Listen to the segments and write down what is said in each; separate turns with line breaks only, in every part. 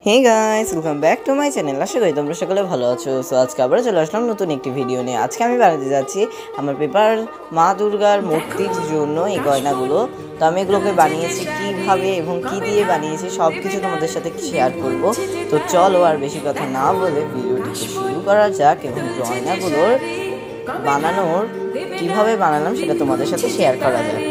Hey guys, welcome back to my channel. আশা করি তোমরা সকলে ভালো আছো। সো আজকে আবার চলে আসলাম নতুন একটি ভিডিও নিয়ে। আজকে আমি বানাতে যাচ্ছি আমার পেপার মা দুর্গার মূর্তির জন্য এই গয়নাগুলো। তো আমি এগুলোকে বানিয়েছি কিভাবে এবং কি দিয়ে বানিয়েছি সব কিছু তোমাদের সাথে শেয়ার করব। তো চলো আর বেশি কথা না বলে ভিডিওটিকে শুরু করা যাক এবং গয়নাগুলোর কিভাবে বানালাম সেটা তোমাদের সাথে শেয়ার করা যাক।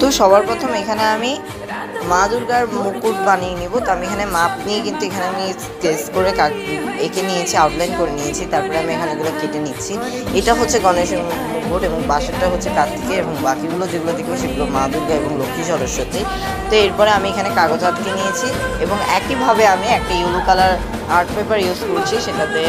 তো সবার প্রথম এখানে আমি মা দুর্গার মুকুট বানিয়ে নিব। তো আমি এখানে মাপ নিয়ে কিন্তু এখানে আমি স্কেচ করে এঁকে নিয়েছি, আউটলাইন করে নিয়েছি। তারপরে আমি এখানে এগুলো কেটে নিচ্ছি। এটা হচ্ছে গণেশের মুকুট এবং পাশেরটা হচ্ছে কার্তিকের এবং বাকিগুলো যেগুলো দেখবো সেগুলো মা দুর্গা এবং লক্ষ্মী সরস্বতী। তো এরপরে আমি এখানে কাগজ আটকে নিয়েছি এবং একইভাবে আমি একটা yellow colour art paper use করছি, সেটাতে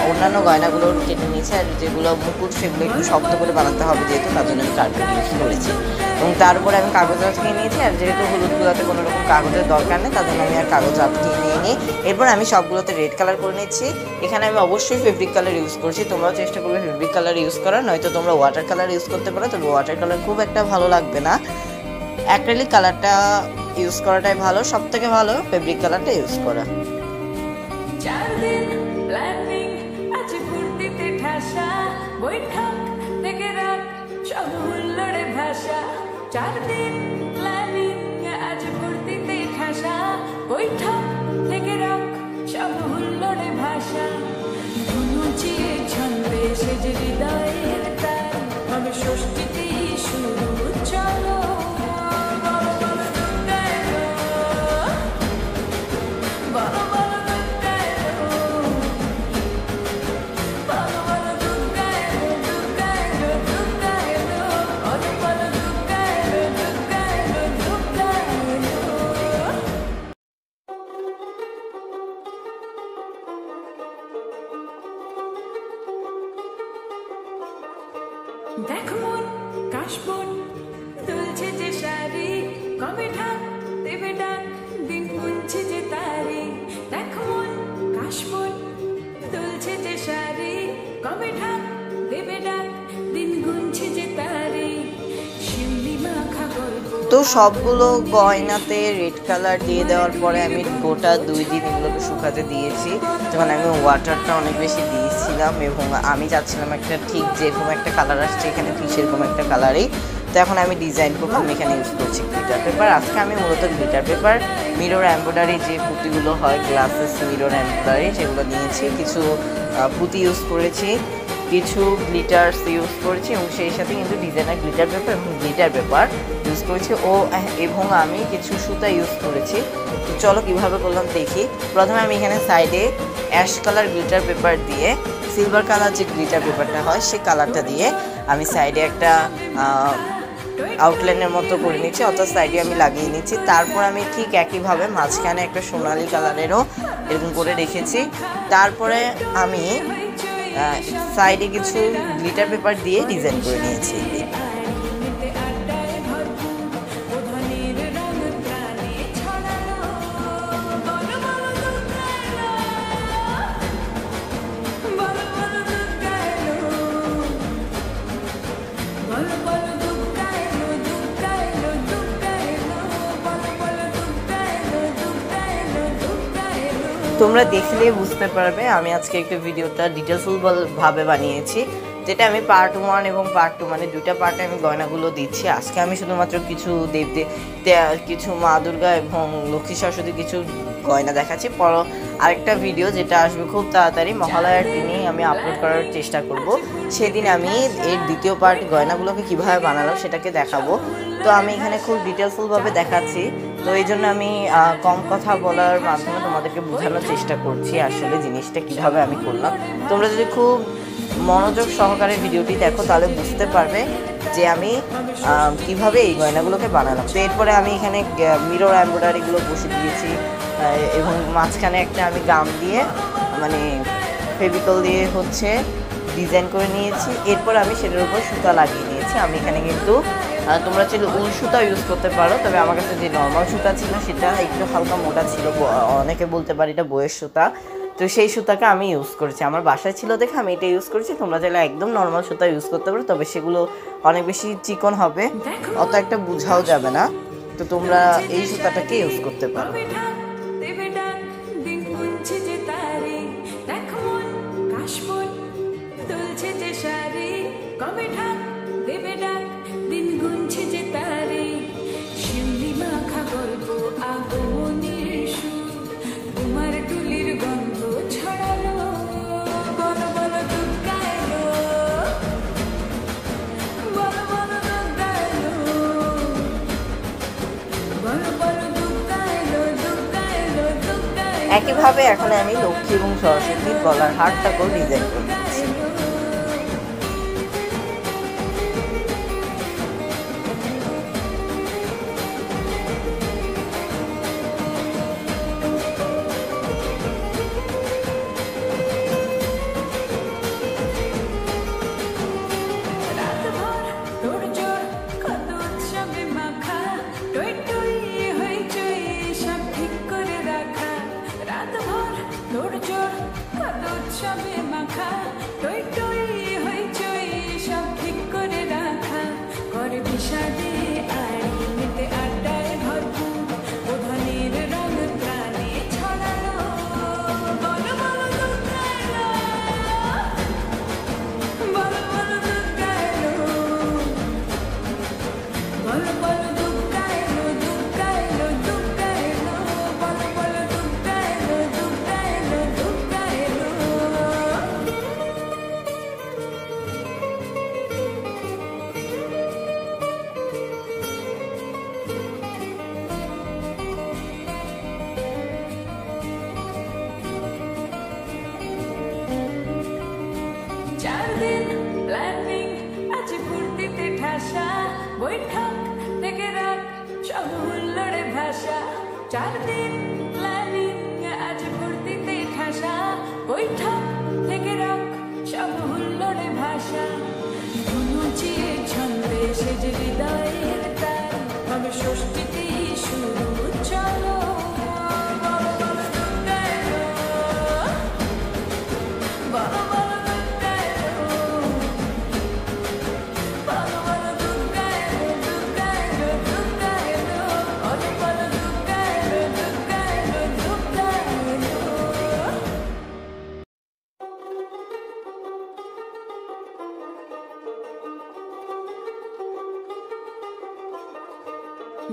অন্যান্য গয়নাগুলো কেটে নিয়েছি। আর যেগুলো মুকুট সেগুলো একটু শক্ত করে বানাতে হবে যেহেতু, তার জন্য আমি কার্পেট ইউজ করেছি। এবং তারপরে আমি কাগজ আটকে নিয়েছি। আর যেহেতু হলুদগুলোতে কোনো রকম কাগজের দরকার নেই, তার জন্য আমি আর কাগজ আটকে নিয়ে এরপর আমি সবগুলোতে রেড কালার করে নিচ্ছি। এখানে আমি অবশ্যই ফেব্রিক কালার ইউজ করছি, তোমরাও চেষ্টা করবে ফেব্রিক কালার ইউজ করার, নয়তো তোমরা ওয়াটার কালার ইউজ করতে পারো। তবে ওয়াটার কালার খুব একটা ভালো লাগবে না, অ্যাক্রিলিক কালারটা ইউজ করাটাই ভালো। সব থেকে ভালো ফেব্রিক কালারটা ইউজ করা।
দেখ মন কাশবন দুলছে যে শাড়ি, কবে ঢাক দেবে ডাক দিন গুনছে যে তারি। দেখ মন কাশবন দুলছে যে শাড়ি, কবে ঢাক দেবে ডাক দিন গুনছে যে তারি। শিউলি মাখা গল্প।
তো সবগুলো গয়নাতে রেড কালার দিয়ে দেওয়ার পরে আমি গোটা 2 দিন এগুলোকে শুকাতে দিয়েছি। তখন আমি ওয়াটারটা অনেক বেশি দিয়েছিলাম এবং আমি চাচ্ছিলাম একটা ঠিক যেরকম একটা কালার আসছে এখানে ঠিক সেরকম একটা কালারেই। তো এখন আমি ডিজাইন করবো, আমি এখানে ইউজ করছি গ্লিটার পেপার। আজকে আমি মূলত গ্লিটার পেপার, মিরর এমব্রয়ডারি যে পুঁতিগুলো হয় গ্লাসেস মিরর এমব্রয়ডারি সেগুলো নিয়েছি, কিছু পুঁতি ইউজ করেছি, কিছু গ্লিটার্স ইউজ করেছি এবং সেই সাথে কিন্তু ডিজাইনার গ্লিটার পেপার এবং গ্লিটার পেপার ইউজ করেছি এবং আমি কিছু সুতা ইউজ করেছি। তো চলো কীভাবে করলাম দেখি। প্রথমে আমি এখানে সাইডে অ্যাশ কালার গ্লিটার পেপার দিয়ে সিলভার কালার যে গ্লিটার পেপারটা হয় সেই কালারটা দিয়ে আমি সাইডে একটা আউটলাইনের মতো করে নিচ্ছি, অর্থাৎ সাইডে আমি লাগিয়ে নিচ্ছি। তারপর আমি ঠিক একইভাবে মাঝখানে একটা সোনালি কালারেরও এরকম করে রেখেছি। তারপরে আমি সাইডে কিছু গ্লিটার পেপার দিয়ে ডিজাইন করে নিয়েছি। তোমরা দেখলে বুঝতে পারবে আমি আজকে একটা ভিডিওটা ডিটেলসফুল ভাবে বানিয়েছি, যেটা আমি পার্ট 1 এবং পার্ট 2 মানে দুইটা পার্টে আমি গয়নাগুলো দিচ্ছি। আজকে আমি শুধুমাত্র কিছু কিছু মা দুর্গা এবং লক্ষ্মী সরস্বতী কিছু গয়না দেখাচ্ছি। আরেকটা ভিডিও যেটা আসবে খুব তাড়াতাড়ি মহালয়ার দিনেই আমি আপলোড করার চেষ্টা করব। সেদিন আমি এর দ্বিতীয় পার্ট গয়নাগুলোকে কিভাবে বানালাম সেটাকে দেখাবো। তো আমি এখানে খুব ডিটেলসফুলভাবে দেখাচ্ছি তো এই জন্য আমি কম কথা বলার মাধ্যমে তোমাদেরকে বোঝানোর চেষ্টা করছি আসলে জিনিসটা কিভাবে আমি করলাম। তোমরা যদি খুব মনোযোগ সহকারে ভিডিওটি দেখো তাহলে বুঝতে পারবে যে আমি কিভাবে এই গয়নাগুলোকে বানালাম। তো এরপরে আমি এখানে মিরর এমব্রয়ডারিগুলো বসে দিয়েছি এবং মাঝখানে একটা আমি গাম দিয়ে মানে ফেভিকল দিয়ে হচ্ছে ডিজাইন করে নিয়েছি। এরপর আমি সেটার উপর সুতা লাগিয়ে নিয়েছি। আমি এখানে কিন্তু তোমরা চাইলে উল সুতা ইউজ করতে পারো, তবে আমার কাছে যে নর্মাল সুতা ছিল সেটা একটু হালকা মোটা ছিল, অনেকে বলতে পারি এটা বইয়ের সুতা। তো সেই সুতাকে আমি ইউজ করেছি, আমার বাসায় ছিল দেখে আমি এটা ইউজ করেছি। তোমরা চাইলে একদম নর্মাল সুতা ইউজ করতে পারো, তবে সেগুলো অনেক বেশি চিকন হবে, অত একটা বোঝাও যাবে না। তো তোমরা এই সুতাটাকে ইউজ করতে পারো। একইভাবে এখন আমি লক্ষ্মী এবং সরস্বতীর গলার হারটাকেও ডিজাইন করে দিচ্ছি।
বৈঠক থেকে রাখ সব হুল্লোড়ে ভাষা, 4 দিন প্ল্যানিং আজ ভর্তিতে ঠাসা। বৈঠক থেকে রাখ সব হুল্লোড়ে ভাষা, ধনুচিয়ে ছন্দে সেজে হৃদয়ের তার হবে ষষ্ঠীতে শুরু। চলো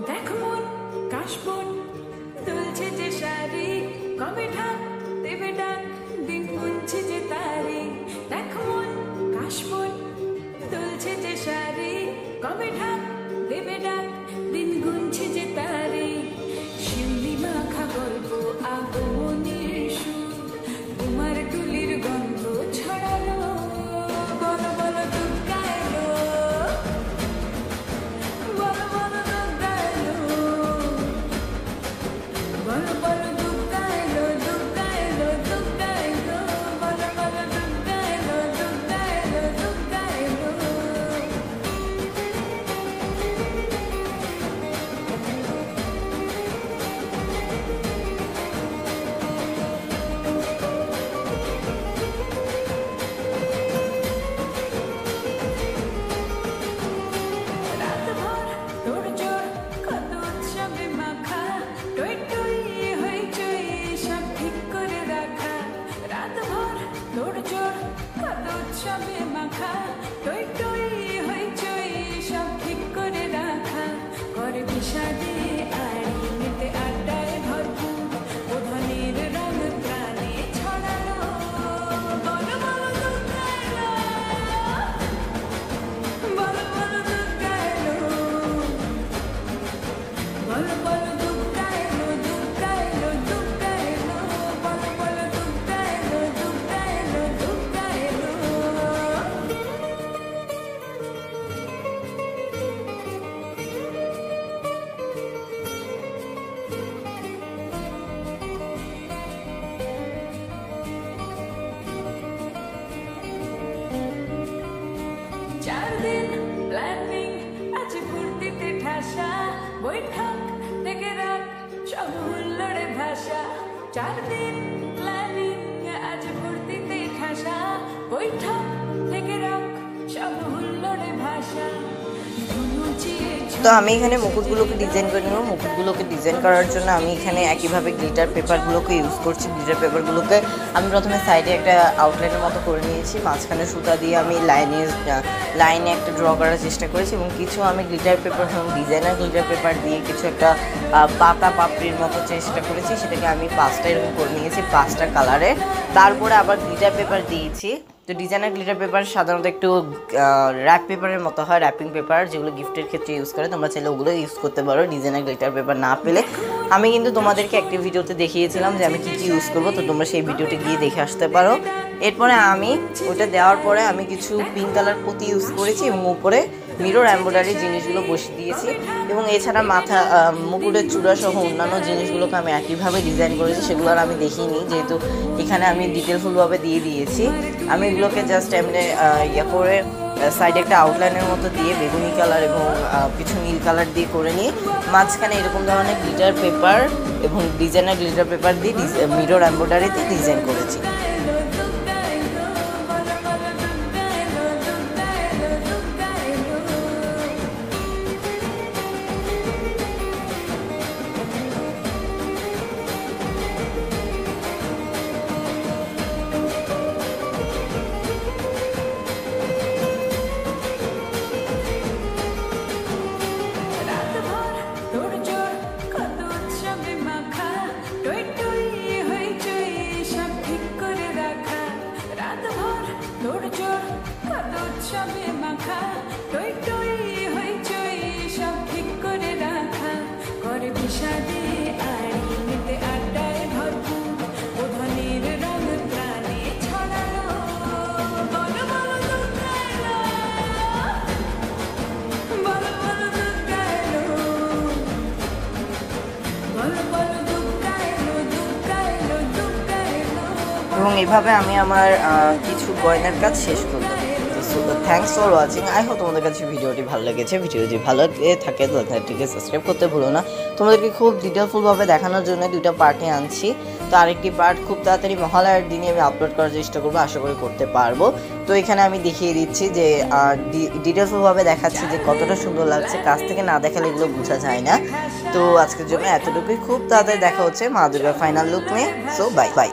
দেখ মন কাশবন দুলছে যে শাড়ি, কবে ঢাক দেবে ডাক দিন গুনছে যে তারি। দেখ মন কাশবন দুলছে যে শাড়ি, কবে ঢাক দেবে ডাক দিন গুনছে যে তারি। শিউলি মাখা গল্প আগমনের সুর, তোমার টুলির গন্ধ ছড়ালো। বলো বলো দুর্গা এলো, বলো বলো দুর্গা এলো, বলো বলো দুর্গা এলো, দুর্গা এলো, দুর্গা এলো, বলো বলো দুর্গা এলো, দুর্গা এলো, দুর্গা এলো। 4 দিন প্ল্যানিং আজ ভর্তিতে ঠাসা বৈঠক থেকে রাখ সব হুল্লোড়ে ভাষা
তো আমি এখানে মুকুটগুলোকে ডিজাইন করে নেব। মুকুটগুলোকে ডিজাইন করার জন্য আমি এখানে একইভাবে গ্লিটার পেপারগুলোকে ইউজ করছি। গ্লিটার পেপারগুলোকে আমি প্রথমে সাইডে একটা আউটলাইনের মতো করে নিয়েছি, মাঝখানে সুতা দিয়ে আমি লাইনে একটা ড্র করার চেষ্টা করেছি এবং কিছু আমি গ্লিটার পেপার এবং ডিজাইনার গ্লিটার পেপার দিয়ে কিছু একটা পাতা পাপড়ির মতো চেষ্টা করেছি। সেটাকে আমি 5টা এরকম করে নিয়েছি, 5টা কালারে। তারপরে আবার গ্লিটার পেপার দিয়েছি। তো ডিজাইনার গ্লিটার পেপার সাধারণত একটু র্যাপ পেপারের মতো হয়, র্যাপিং পেপার, যেগুলো গিফটের ক্ষেত্রে ইউজ করে। তোমরা চাইলে ওগুলো ইউজ করতে পারো ডিজাইনার গ্লিটার পেপার না পেলে। আমি কিন্তু তোমাদেরকে একটি ভিডিওতে দেখিয়েছিলাম যে আমি কী কী ইউজ করবো, তো তোমরা সেই ভিডিওতে গিয়ে দেখে আসতে পারো। এরপরে আমি ওইটা দেওয়ার পরে আমি কিছু পিঙ্ক কালার পুঁতি ইউজ করেছি এবং উপরে মিরর এমব্রয়ডারি জিনিসগুলো বসিয়ে দিয়েছি এবং এছাড়া মাথা মুকুটের চূড়া সহ অন্যান্য জিনিসগুলোকে আমি একইভাবে ডিজাইন করেছি। সেগুলো আর আমি দেখিনি, যেহেতু এখানে আমি ডিটেলফুলভাবে দিয়ে দিয়েছি। আমি এগুলোকে জাস্ট এমনি করে সাইডে একটা আউটলাইনের মতো দিয়ে বেগুনি কালার এবং কিছু নীল কালার দিয়ে করে নিয়ে মাঝখানে এরকম ধরনের গ্লিটার পেপার এবং ডিজাইনার গ্লিটার পেপার দিয়ে মিরর এমব্রয়ডারিতে ডিজাইন করেছি।
বিষাদে আড়িতে আড্ডায় ভরপুর ওধানের রং প্রাণে ছড়ানো বলো বলো দুর্গা এলো বলো বলো দুর্গা এলো বলো বলো দুর্গা এলো দুর্গা এলো দুর্গা এলো।
এবং এইভাবে আমি আমার কিছু গয়নার কাজ শেষ করলাম। Thanks for watching. I hope তোমাদের কাছে ভিডিওটি ভালো লেগেছে। ভিডিও যদি ভালো লেগে থাকে তো চ্যানেলটিকে সাবস্ক্রাইব করতে ভুলো না। তোমাদেরকে খুব ডিটেলফুলভাবে দেখানোর জন্য 2টা পার্টে আনছি। তো আরেকটি পার্ট খুব তাড়াতাড়ি মহালয়ার দিনে আমি আপলোড করার চেষ্টা করবো, আশা করি করতে পারবো। তো এখানে আমি দেখিয়ে দিচ্ছি যে ডিটেলফুলভাবে দেখাচ্ছি যে কতটা সুন্দর লাগছে। কাছ থেকে না দেখালে এগুলো বোঝা যায় না। তো আজকের জন্য এতটুকুই। খুব তাড়াতাড়ি দেখা হচ্ছে মা দুর্গার ফাইনাল লুক নিয়ে। So bye bye.